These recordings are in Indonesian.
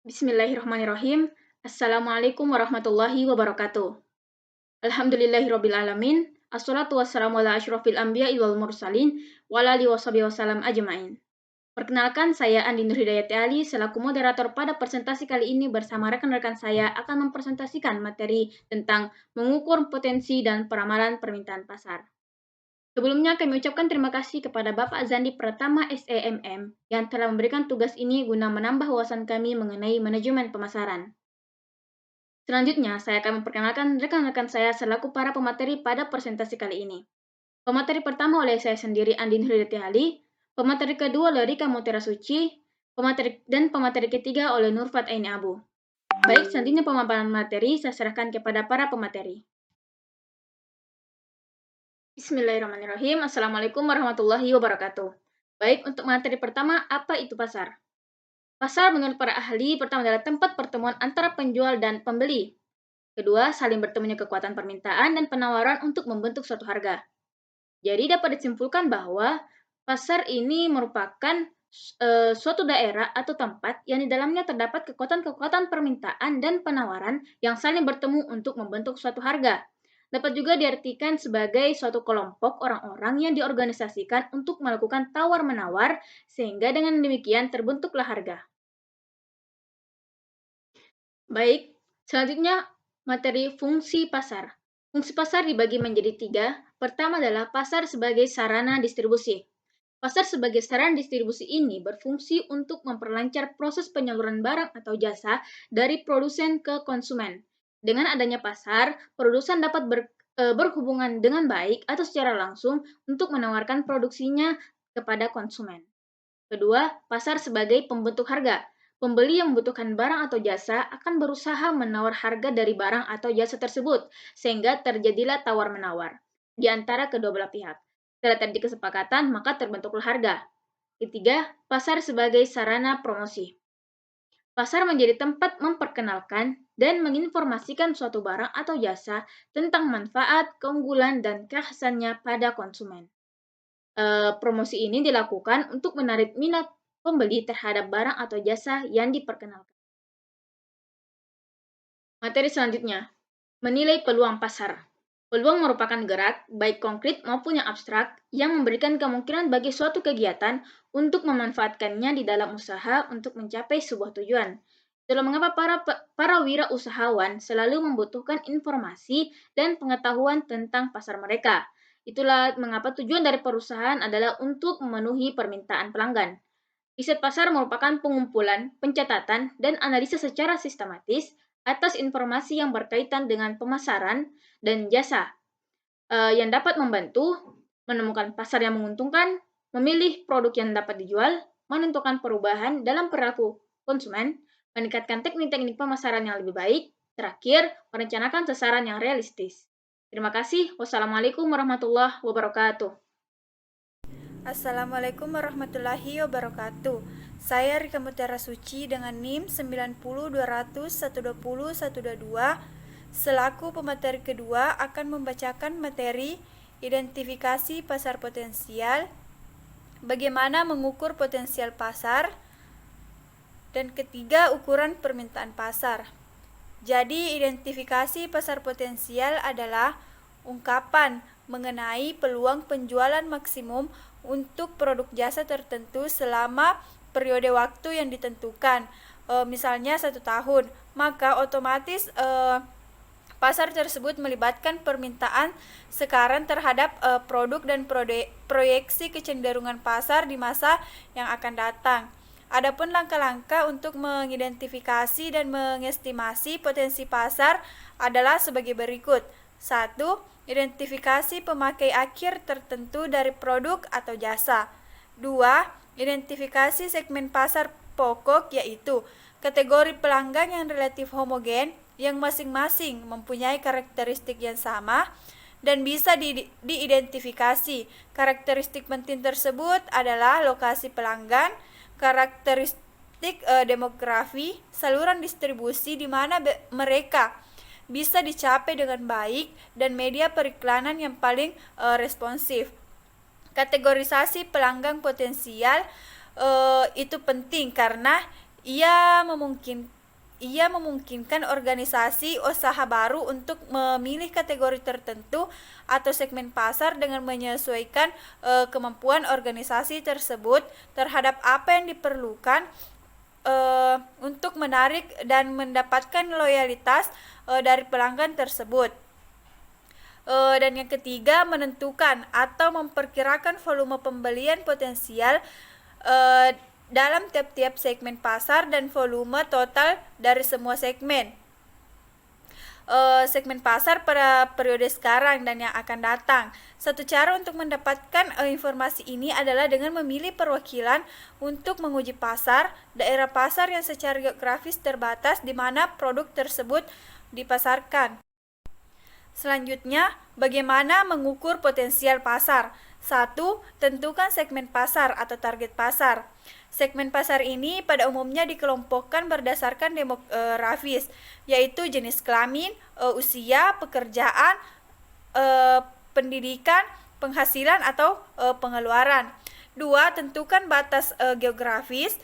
Bismillahirrahmanirrahim. Assalamualaikum warahmatullahi wabarakatuh. Alhamdulillahirabbil alamin. Assalatu wassalamu ala asyrofil anbiya'i wal mursalin wa ala alihi washabihi wasallam ajmain. Perkenalkan, saya Andi Nurhidayati Ali selaku moderator pada presentasi kali ini bersama rekan-rekan saya akan mempresentasikan materi tentang mengukur potensi dan peramalan permintaan pasar. Sebelumnya kami ucapkan terima kasih kepada Bapak Zandi Pratama SEMM yang telah memberikan tugas ini guna menambah wawasan kami mengenai manajemen pemasaran. Selanjutnya, saya akan memperkenalkan rekan-rekan saya selaku para pemateri pada presentasi kali ini. Pemateri pertama oleh saya sendiri, Andi Nurhidayati Ali. Pemateri kedua oleh Rika Mutiara Suci. Pemateri ketiga oleh Nurfat Aini Abu. Baik, selanjutnya pemaparan materi saya serahkan kepada para pemateri. Bismillahirrahmanirrahim. Assalamualaikum warahmatullahi wabarakatuh. Baik, untuk materi pertama, apa itu pasar? Pasar menurut para ahli pertama adalah tempat pertemuan antara penjual dan pembeli. Kedua, saling bertemunya kekuatan permintaan dan penawaran untuk membentuk suatu harga. Jadi dapat disimpulkan bahwa pasar ini merupakan suatu daerah atau tempat yang di dalamnya terdapat kekuatan-kekuatan permintaan dan penawaran yang saling bertemu untuk membentuk suatu harga. Dapat juga diartikan sebagai suatu kelompok orang-orang yang diorganisasikan untuk melakukan tawar-menawar sehingga dengan demikian terbentuklah harga. Baik, selanjutnya materi fungsi pasar. Fungsi pasar dibagi menjadi tiga. Pertama adalah pasar sebagai sarana distribusi. Pasar sebagai sarana distribusi ini berfungsi untuk memperlancar proses penyaluran barang atau jasa dari produsen ke konsumen. Dengan adanya pasar, produsen dapat berhubungan dengan baik atau secara langsung untuk menawarkan produksinya kepada konsumen. Kedua, pasar sebagai pembentuk harga. Pembeli yang membutuhkan barang atau jasa akan berusaha menawar harga dari barang atau jasa tersebut, sehingga terjadilah tawar-menawar di antara kedua belah pihak. Setelah terjadi kesepakatan, maka terbentuklah harga. Ketiga, pasar sebagai sarana promosi. Pasar menjadi tempat memperkenalkan dan menginformasikan suatu barang atau jasa tentang manfaat, keunggulan, dan kekhasannya pada konsumen. Promosi ini dilakukan untuk menarik minat pembeli terhadap barang atau jasa yang diperkenalkan. Materi selanjutnya, menilai peluang pasar. Peluang merupakan gerak, baik konkret maupun yang abstrak, yang memberikan kemungkinan bagi suatu kegiatan untuk memanfaatkannya di dalam usaha untuk mencapai sebuah tujuan. Itulah mengapa para wirausahawan selalu membutuhkan informasi dan pengetahuan tentang pasar mereka. Itulah mengapa tujuan dari perusahaan adalah untuk memenuhi permintaan pelanggan. Riset pasar merupakan pengumpulan, pencatatan, dan analisis secara sistematis atas informasi yang berkaitan dengan pemasaran dan jasa yang dapat membantu menemukan pasar yang menguntungkan, memilih produk yang dapat dijual, menentukan perubahan dalam perilaku konsumen, meningkatkan teknik-teknik pemasaran yang lebih baik, terakhir, merencanakan sasaran yang realistis. Terima kasih. Wassalamualaikum warahmatullahi wabarakatuh. Assalamualaikum warahmatullahi wabarakatuh. Saya Rika Mutiara Suci dengan NIM 90200120122 selaku pemateri kedua akan membacakan materi identifikasi pasar potensial, bagaimana mengukur potensial pasar, dan ketiga ukuran permintaan pasar. Jadi identifikasi pasar potensial adalah ungkapan mengenai peluang penjualan maksimum untuk produk jasa tertentu selama periode waktu yang ditentukan, misalnya 1 tahun, maka otomatis pasar tersebut melibatkan permintaan sekarang terhadap produk dan proyeksi kecenderungan pasar di masa yang akan datang. Adapun langkah-langkah untuk mengidentifikasi dan mengestimasi potensi pasar adalah sebagai berikut. 1. Identifikasi pemakai akhir tertentu dari produk atau jasa. 2. Identifikasi segmen pasar pokok, yaitu kategori pelanggan yang relatif homogen yang masing-masing mempunyai karakteristik yang sama dan bisa diidentifikasi. Karakteristik penting tersebut adalah lokasi pelanggan, karakteristik demografi, saluran distribusi di mana mereka bisa dicapai dengan baik, dan media periklanan yang paling responsif. Kategorisasi pelanggan potensial itu penting karena Ia memungkinkan organisasi usaha baru untuk memilih kategori tertentu atau segmen pasar dengan menyesuaikan kemampuan organisasi tersebut terhadap apa yang diperlukan untuk menarik dan mendapatkan loyalitas dari pelanggan tersebut. Dan yang ketiga, menentukan atau memperkirakan volume pembelian potensial dalam tiap-tiap segmen pasar dan volume total dari semua segmen pasar pada periode sekarang dan yang akan datang. Satu cara untuk mendapatkan informasi ini adalah dengan memilih perwakilan untuk menguji pasar, daerah pasar yang secara geografis terbatas di mana produk tersebut dipasarkan. Selanjutnya, bagaimana mengukur potensial pasar? 1. Tentukan segmen pasar atau target pasar. Segmen pasar ini pada umumnya dikelompokkan berdasarkan demografis, yaitu jenis kelamin, usia, pekerjaan, pendidikan, penghasilan atau pengeluaran. 2. Tentukan batas geografis.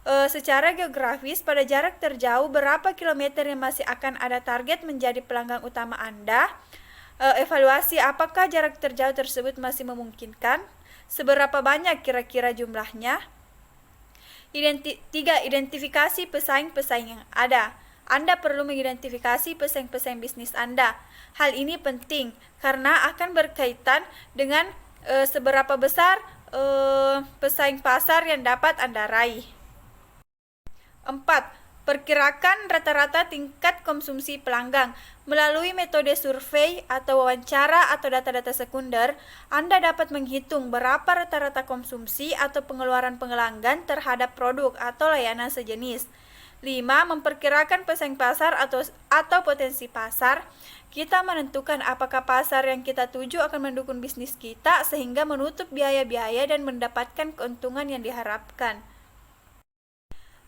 Secara geografis, pada jarak terjauh berapa kilometer yang masih akan ada target menjadi pelanggan utama Anda. Evaluasi apakah jarak terjauh tersebut masih memungkinkan, seberapa banyak kira-kira jumlahnya. 3. Identifikasi pesaing-pesaing yang ada. Anda perlu mengidentifikasi pesaing-pesaing bisnis Anda. Hal ini penting karena akan berkaitan dengan seberapa besar pesaing pasar yang dapat Anda raih. 4. Perkirakan rata-rata tingkat konsumsi pelanggan. Melalui metode survei atau wawancara atau data-data sekunder, Anda dapat menghitung berapa rata-rata konsumsi atau pengeluaran pelanggan terhadap produk atau layanan sejenis. 5. Memperkirakan pesaing pasar atau potensi pasar. Kita menentukan apakah pasar yang kita tuju akan mendukung bisnis kita sehingga menutup biaya-biaya dan mendapatkan keuntungan yang diharapkan.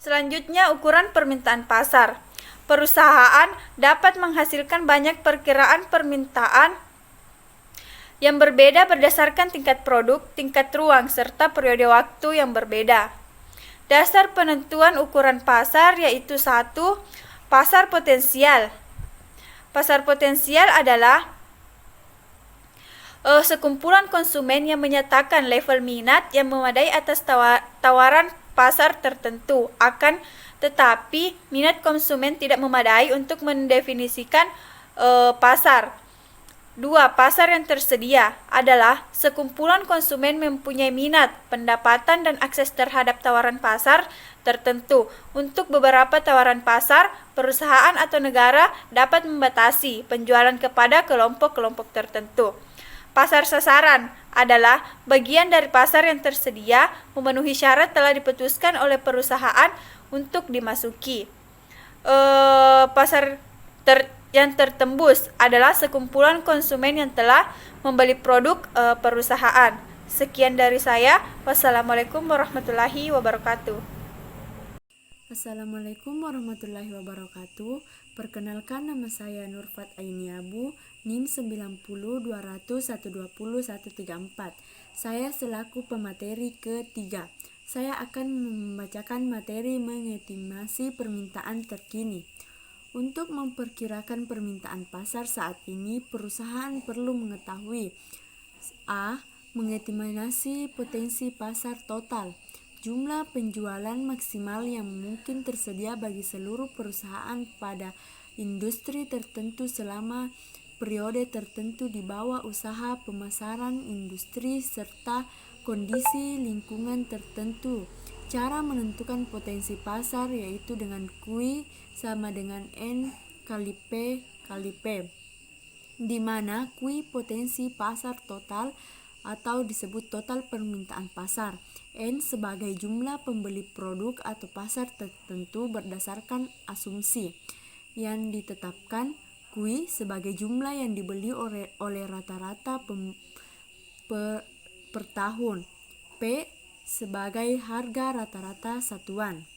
Selanjutnya, ukuran permintaan pasar. Perusahaan dapat menghasilkan banyak perkiraan permintaan yang berbeda berdasarkan tingkat produk, tingkat ruang, serta periode waktu yang berbeda. Dasar penentuan ukuran pasar yaitu 1. Pasar potensial. Pasar potensial adalah sekumpulan konsumen yang menyatakan level minat yang memadai atas tawaran pasar tertentu, akan tetapi minat konsumen tidak memadai untuk mendefinisikan pasar. 2. Pasar yang tersedia adalah sekumpulan konsumen mempunyai minat, pendapatan, dan akses terhadap tawaran pasar tertentu. Untuk beberapa tawaran pasar, perusahaan atau negara dapat membatasi penjualan kepada kelompok-kelompok tertentu. Pasar sasaran adalah bagian dari pasar yang tersedia memenuhi syarat telah diputuskan oleh perusahaan untuk dimasuki. Pasar yang tertembus adalah sekumpulan konsumen yang telah membeli produk perusahaan. Sekian dari saya. Wassalamualaikum warahmatullahi wabarakatuh. Assalamualaikum warahmatullahi wabarakatuh. Perkenalkan, nama saya Nurfat Aini Abu, NIM 902012012014. Saya selaku pemateri ketiga. Saya akan membacakan materi mengestimasi permintaan terkini. Untuk memperkirakan permintaan pasar saat ini, perusahaan perlu mengetahui A. Mengestimasi potensi pasar total. Jumlah penjualan maksimal yang mungkin tersedia bagi seluruh perusahaan pada industri tertentu selama periode tertentu di bawah usaha pemasaran industri serta kondisi lingkungan tertentu. Cara menentukan potensi pasar yaitu dengan Q sama dengan N kali P kali P, di mana Q potensi pasar total atau disebut total permintaan pasar, N sebagai jumlah pembeli produk atau pasar tertentu berdasarkan asumsi yang ditetapkan, Q sebagai jumlah yang dibeli oleh rata-rata per tahun, P sebagai harga rata-rata satuan.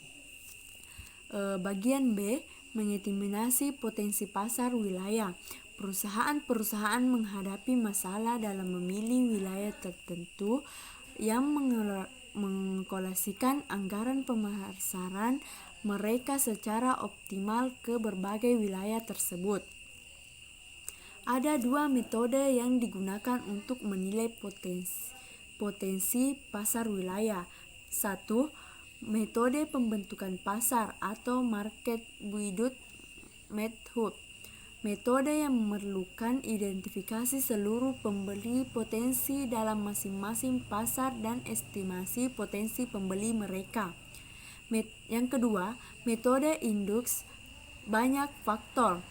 Bagian B, mengestimasi potensi pasar wilayah. Perusahaan-perusahaan menghadapi masalah dalam memilih wilayah tertentu yang mengalokasikan anggaran pemasaran mereka secara optimal ke berbagai wilayah tersebut. Ada dua metode yang digunakan untuk menilai potensi pasar wilayah. Satu, metode pembentukan pasar atau market build method. Metode yang memerlukan identifikasi seluruh pembeli potensi dalam masing-masing pasar dan estimasi potensi pembeli mereka. Yang kedua, metode indeks banyak faktor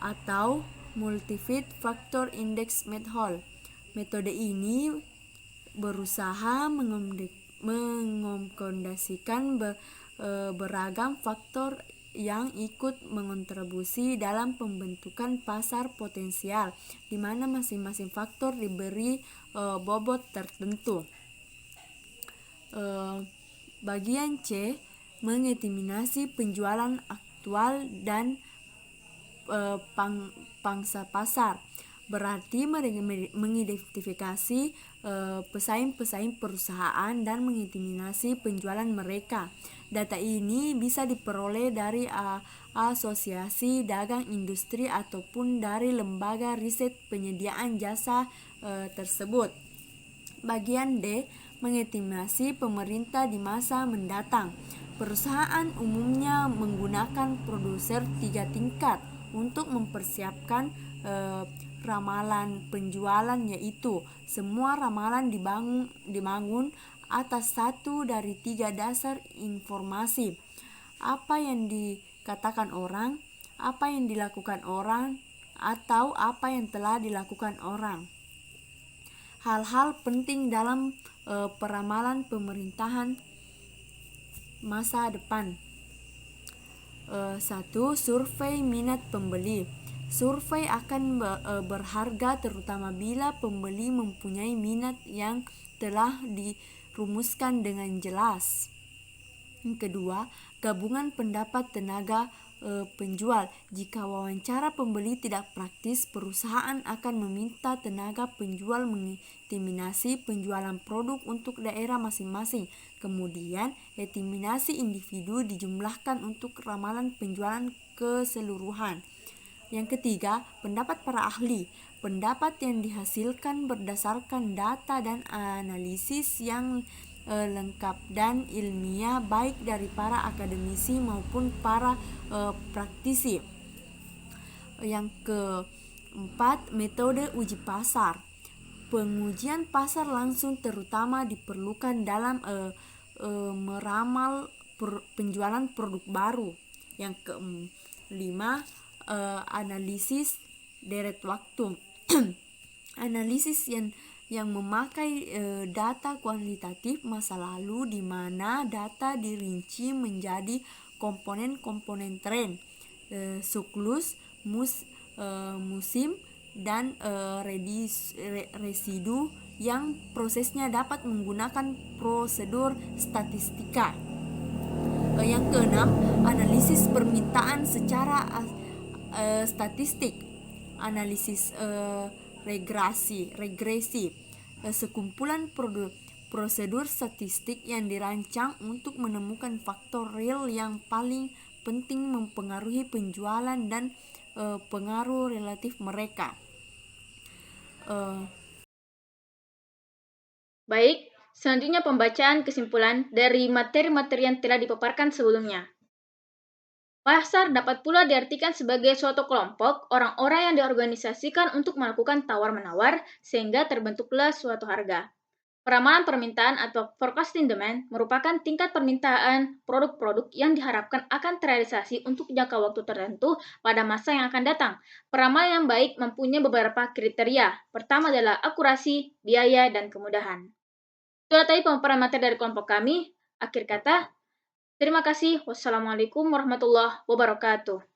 atau multi-factor index method. Metode ini berusaha mengakomodasikan beragam faktor yang ikut mengontribusi dalam pembentukan pasar potensial, di mana masing-masing faktor diberi bobot tertentu. Bagian C, mengestimasi penjualan aktual dan pangsa pasar, berarti mengidentifikasi pesaing-pesaing perusahaan dan mengestimasi penjualan mereka. Data ini bisa diperoleh dari asosiasi dagang industri ataupun dari lembaga riset penyediaan jasa tersebut. Bagian D, mengestimasi pemerintah di masa mendatang. Perusahaan umumnya menggunakan produser 3 tingkat untuk mempersiapkan ramalan penjualan, yaitu semua ramalan dibangun atas satu dari 3 dasar informasi: apa yang dikatakan orang, apa yang dilakukan orang, atau apa yang telah dilakukan orang. Hal-hal penting dalam peramalan pemerintahan masa depan. 1. Survei minat pembeli. Survei akan berharga terutama bila pembeli mempunyai minat yang telah dirumuskan dengan jelas. Yang kedua, gabungan pendapat tenaga penjual. Jika wawancara pembeli tidak praktis, perusahaan akan meminta tenaga penjual mengestimasi penjualan produk untuk daerah masing-masing. Kemudian, estimasi individu dijumlahkan untuk ramalan penjualan keseluruhan. Yang ketiga, pendapat para ahli. Pendapat yang dihasilkan berdasarkan data dan analisis yang lengkap dan ilmiah, baik dari para akademisi maupun para praktisi. Yang keempat, metode uji pasar. Pengujian pasar langsung terutama diperlukan dalam meramal penjualan produk baru. Yang kelima, analisis deret waktu. Analisis yang memakai data kuantitatif masa lalu, di mana data dirinci menjadi komponen-komponen tren, siklus, musim, dan residu yang prosesnya dapat menggunakan prosedur statistika. Yang keenam, analisis permintaan secara statistik. Analisis regresi, sekumpulan prosedur statistik yang dirancang untuk menemukan faktor real yang paling penting mempengaruhi penjualan dan pengaruh relatif mereka. Baik, selanjutnya pembacaan kesimpulan dari materi-materi yang telah dipaparkan sebelumnya. Pasar dapat pula diartikan sebagai suatu kelompok orang-orang yang diorganisasikan untuk melakukan tawar-menawar sehingga terbentuklah suatu harga. Peramalan permintaan atau forecasting demand merupakan tingkat permintaan produk-produk yang diharapkan akan terrealisasi untuk jangka waktu tertentu pada masa yang akan datang. Peramalan yang baik mempunyai beberapa kriteria. Pertama adalah akurasi, biaya, dan kemudahan. Itulah tadi pemaparan materi dari kelompok kami. Akhir kata, terima kasih. Wassalamualaikum warahmatullahi wabarakatuh.